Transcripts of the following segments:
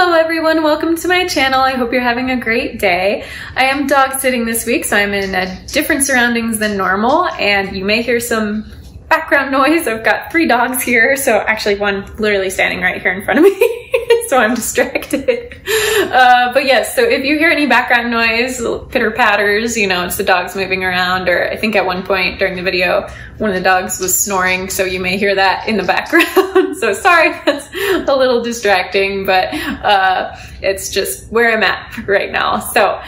Hello everyone, welcome to my channel. I hope you're having a great day. I am dog sitting this week, so I'm in different surroundings than normal, and you may hear some background noise. I've got 3 dogs here, so actually one literally standing right here in front of me, so I'm distracted. But yes, so if you hear any background noise, pitter patters, you know, it's the dogs moving around, or I think at one point during the video, one of the dogs was snoring, so you may hear that in the background. So sorry, that's a little distracting, but it's just where I'm at right now. So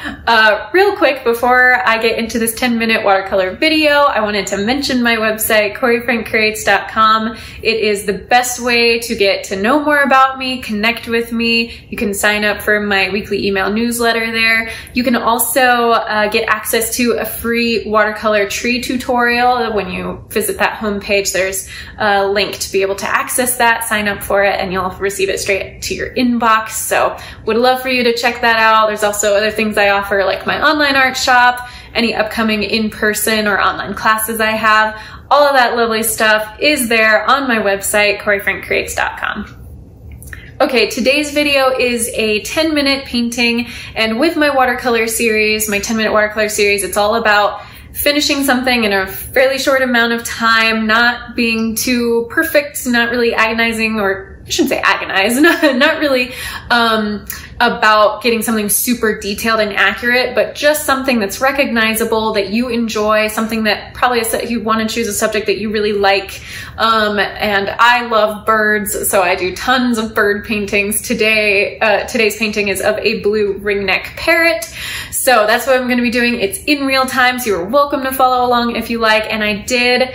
real quick, before I get into this 10-minute watercolor video, I wanted to mention my website, CoreyFrankCreates.com. It is the best way to get to know more about me, connect with me. You can sign up for my weekly email newsletter there. You can also get access to a free watercolor tree tutorial. When you visit that homepage, there's a link to be able to access that, sign up for it, and you'll receive it straight to your inbox. So would love for you to check that out. There's also other things I offer, like my online art shop, any upcoming in-person or online classes I have. All of that lovely stuff is there on my website, CoreyFrankCreates.com. Okay, today's video is a 10-minute painting, and with my watercolor series, my 10-minute watercolor series, it's all about finishing something in a fairly short amount of time, not being too perfect, not really agonizing, or I shouldn't say agonize, not really about getting something super detailed and accurate, but just something that's recognizable, that you enjoy, something that probably you want to choose a subject that you really like. And I love birds, so I do tons of bird paintings. Today's painting is of a blue ringneck parrot. So that's what I'm going to be doing. It's in real time, so you're welcome to follow along if you like. And I did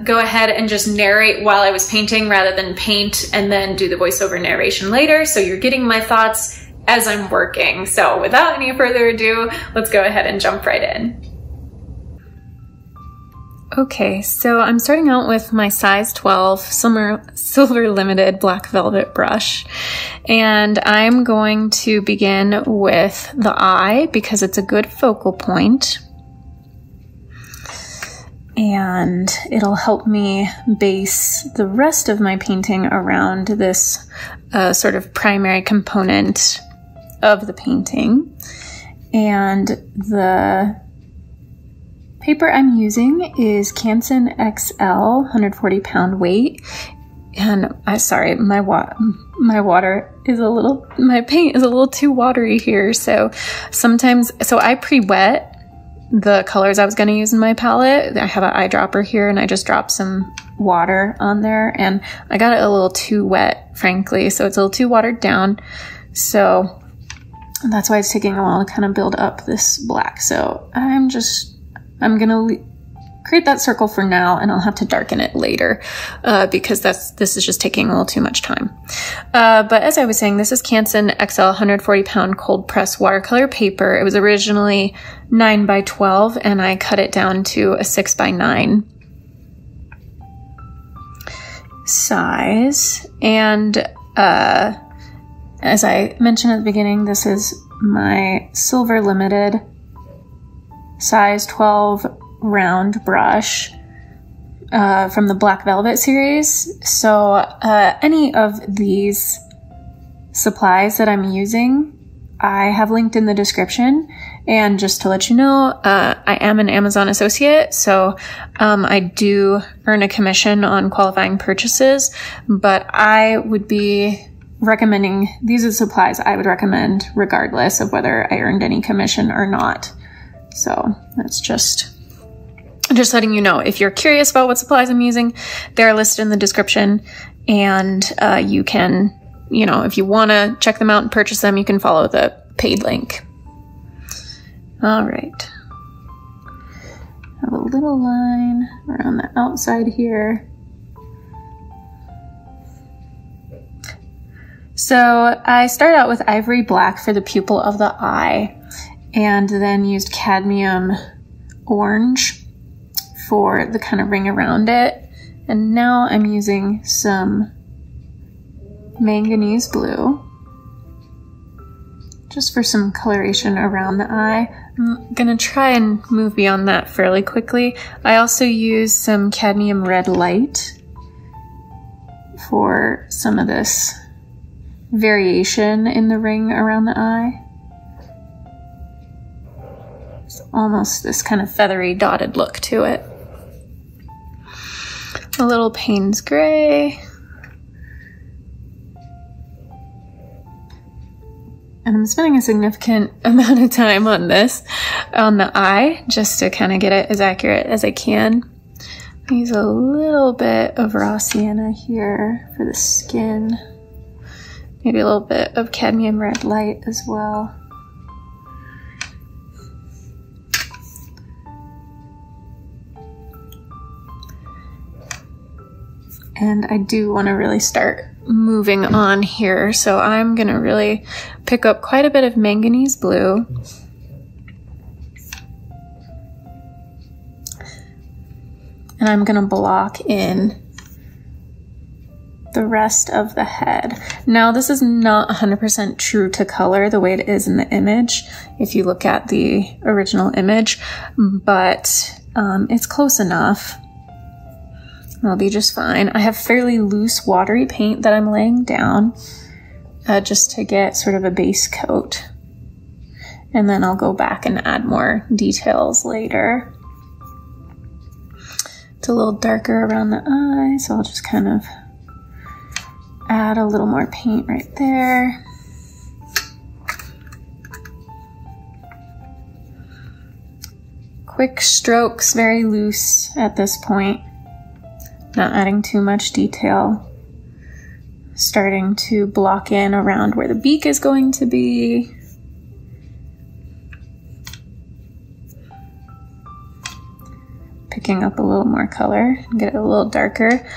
go ahead and just narrate while I was painting rather than paint and then do the voiceover narration later. So you're getting my thoughts as I'm working. So without any further ado, let's go ahead and jump right in. Okay, so I'm starting out with my size 12 silver limited black velvet brush, and I'm going to begin with the eye because it's a good focal point. And it'll help me base the rest of my painting around this sort of primary component of the painting. And the paper I'm using is Canson XL, 140 pound weight. And sorry, my paint is a little too watery here. So I pre-wet the colors I was going to use in my palette. I have an eyedropper here, and I just dropped some water on there, and I got it a little too wet, frankly, so it's a little too watered down. So that's why it's taking a while to kind of build up this black. So I'm going to create that circle for now, and I'll have to darken it later because this is just taking a little too much time. But as I was saying, this is Canson XL 140 pound cold press watercolor paper. It was originally 9 by 12, and I cut it down to a 6 by 9 size. And as I mentioned at the beginning, this is my silver limited size 12 round brush from the Black Velvet series. So any of these supplies that I'm using, I have linked in the description. And just to let you know, I am an Amazon associate, so I do earn a commission on qualifying purchases, but I would be recommending, these are the supplies I would recommend regardless of whether I earned any commission or not. So that's just letting you know. If you're curious about what supplies I'm using, they're listed in the description, and you can, you know, if you want to check them out and purchase them, you can follow the paid link. All right. Have a little line around the outside here. So I started out with ivory black for the pupil of the eye, and then used cadmium orange for the kind of ring around it. And now I'm using some manganese blue just for some coloration around the eye. I'm gonna try and move beyond that fairly quickly. I also use some cadmium red light for some of this variation in the ring around the eye. It's almost this kind of feathery dotted look to it. A little Payne's gray. And I'm spending a significant amount of time on this, on the eye, just to kind of get it as accurate as I can. I use a little bit of raw sienna here for the skin. Maybe a little bit of cadmium red light as well. And I do want to really start moving on here, so I'm gonna really pick up quite a bit of manganese blue. And I'm gonna block in the rest of the head. Now, this is not 100% true to color the way it is in the image, if you look at the original image, but it's close enough. It'll be just fine. I have fairly loose watery paint that I'm laying down just to get sort of a base coat. And then I'll go back and add more details later. It's a little darker around the eye, so I'll just kind of add a little more paint right there. Quick strokes, very loose at this point. Not adding too much detail. Starting to block in around where the beak is going to be. Picking up a little more color and get it a little darker.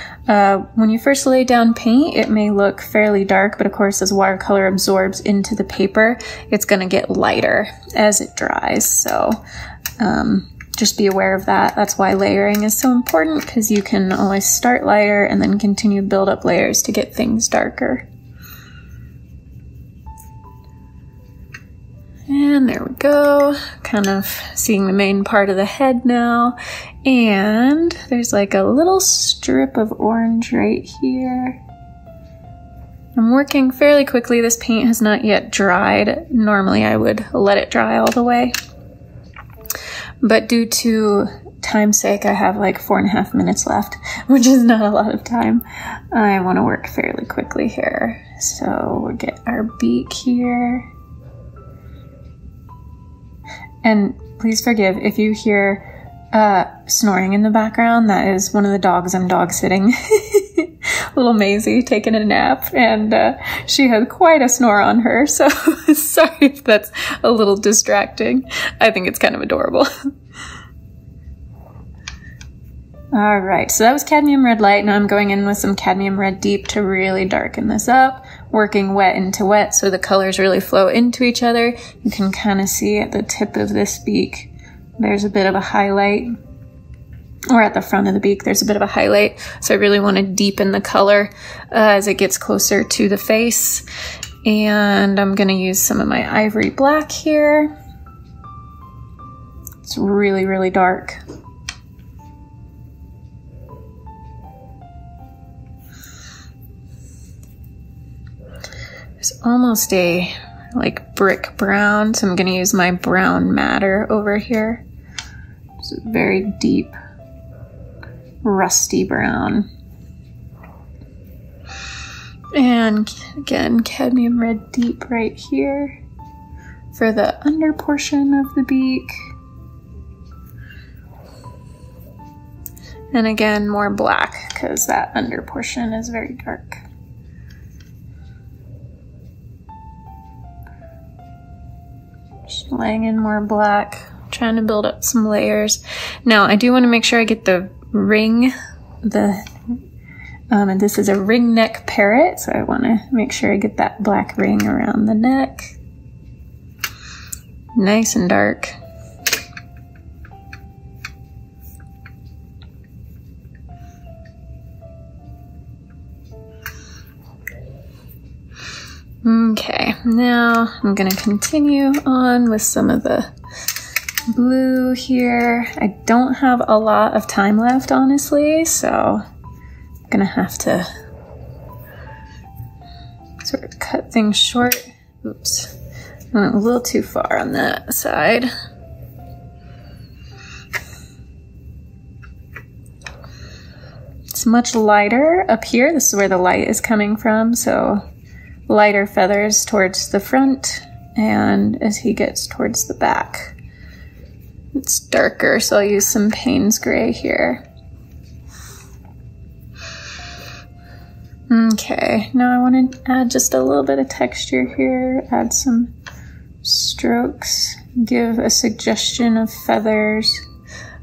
When you first lay down paint, it may look fairly dark, but of course as watercolor absorbs into the paper, it's gonna get lighter as it dries. So just be aware of that. That's why layering is so important, because you can always start lighter and then continue to build up layers to get things darker. And there we go. Kind of seeing the main part of the head now. And there's like a little strip of orange right here. I'm working fairly quickly. This paint has not yet dried. Normally I would let it dry all the way. But due to time's sake, I have like 4.5 minutes left, which is not a lot of time. I want to work fairly quickly here. So we'll get our beak here. And please forgive if you hear snoring in the background. That is one of the dogs I'm dog sitting. Little Maisie taking a nap, and she has quite a snore on her, so sorry if that's a little distracting. I think it's kind of adorable. All right, so that was cadmium red light. Now I'm going in with some cadmium red deep to really darken this up, working wet into wet so the colors really flow into each other. You can kind of see at the tip of this beak, there's a bit of a highlight, or at the front of the beak, there's a bit of a highlight. So I really want to deepen the color as it gets closer to the face. And I'm going to use some of my ivory black here. It's really, really dark. It's almost a like brick brown, so I'm going to use my brown madder over here. It's a very deep, rusty brown. And again, cadmium red deep right here for the under portion of the beak. And again, more black because that under portion is very dark. Just laying in more black, trying to build up some layers. Now, I do want to make sure I get the ring, and this is a ring neck parrot, so I want to make sure I get that black ring around the neck. Nice and dark. Okay, now I'm going to continue on with some of the blue here. I don't have a lot of time left, honestly, so I'm going to have to sort of cut things short. Oops, I went a little too far on that side. It's much lighter up here. This is where the light is coming from, so lighter feathers towards the front, and as he gets towards the back, it's darker, so I'll use some Payne's gray here. Okay, now I want to add just a little bit of texture here, add some strokes, give a suggestion of feathers.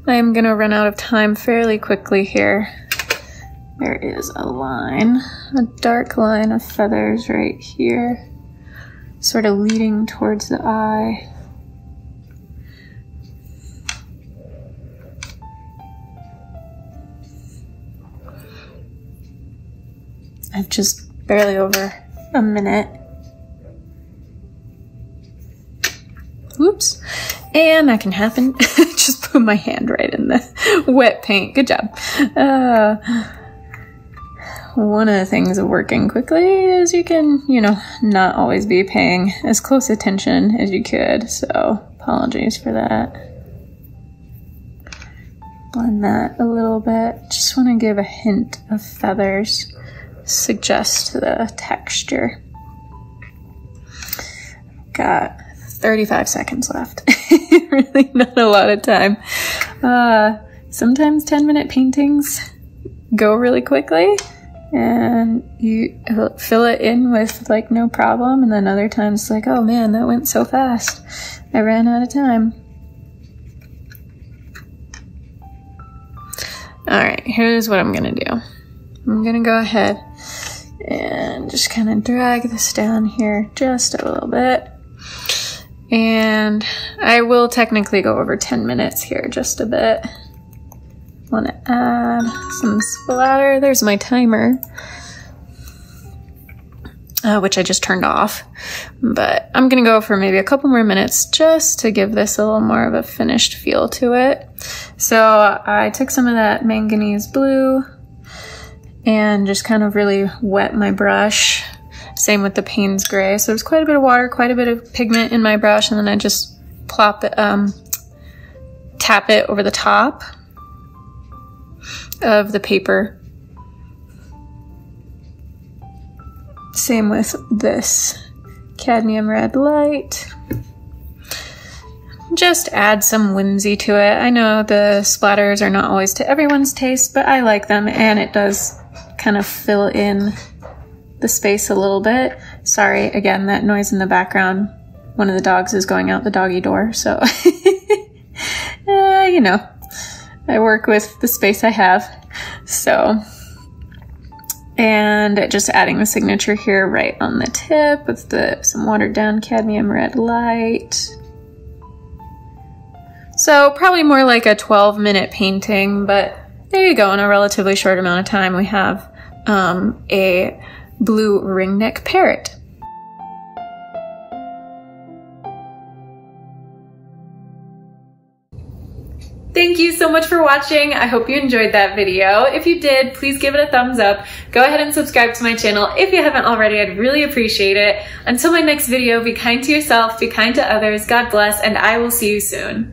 I am going to run out of time fairly quickly here. There is a line, a dark line of feathers right here, sort of leading towards the eye. I've just barely over a minute. Whoops. And that can happen. Just put my hand right in the wet paint. Good job. One of the things of working quickly is you can, not always be paying as close attention as you could. So apologies for that. Blend that a little bit. Just want to give a hint of feathers. Suggest the texture. Got 35 seconds left. Really not a lot of time. Sometimes 10-minute paintings go really quickly and you fill it in with like no problem, and then other times it's like, oh man, that went so fast. I ran out of time. Alright, here's what I'm gonna do. I'm gonna go ahead and just kind of drag this down here just a little bit. And I will technically go over 10 minutes here just a bit. Want to add some splatter. There's my timer, which I just turned off. But I'm gonna go for maybe a couple more minutes just to give this a little more of a finished feel to it. So I took some of that manganese blue and just kind of really wet my brush. Same with the Payne's gray. So there's quite a bit of water, quite a bit of pigment in my brush, and then I just plop it, tap it over the top of the paper. Same with this cadmium red light. Just add some whimsy to it. I know the splatters are not always to everyone's taste, but I like them, and it does kind of fill in the space a little bit. Sorry, again, that noise in the background. One of the dogs is going out the doggy door, so I work with the space I have. So, and just adding the signature here right on the tip with some watered down cadmium red light. So probably more like a 12-minute painting, but there you go. In a relatively short amount of time, we have a blue ringneck parrot. Thank you so much for watching. I hope you enjoyed that video. If you did, please give it a thumbs up. Go ahead and subscribe to my channel if you haven't already. I'd really appreciate it. Until my next video, be kind to yourself, be kind to others, God bless, and I will see you soon.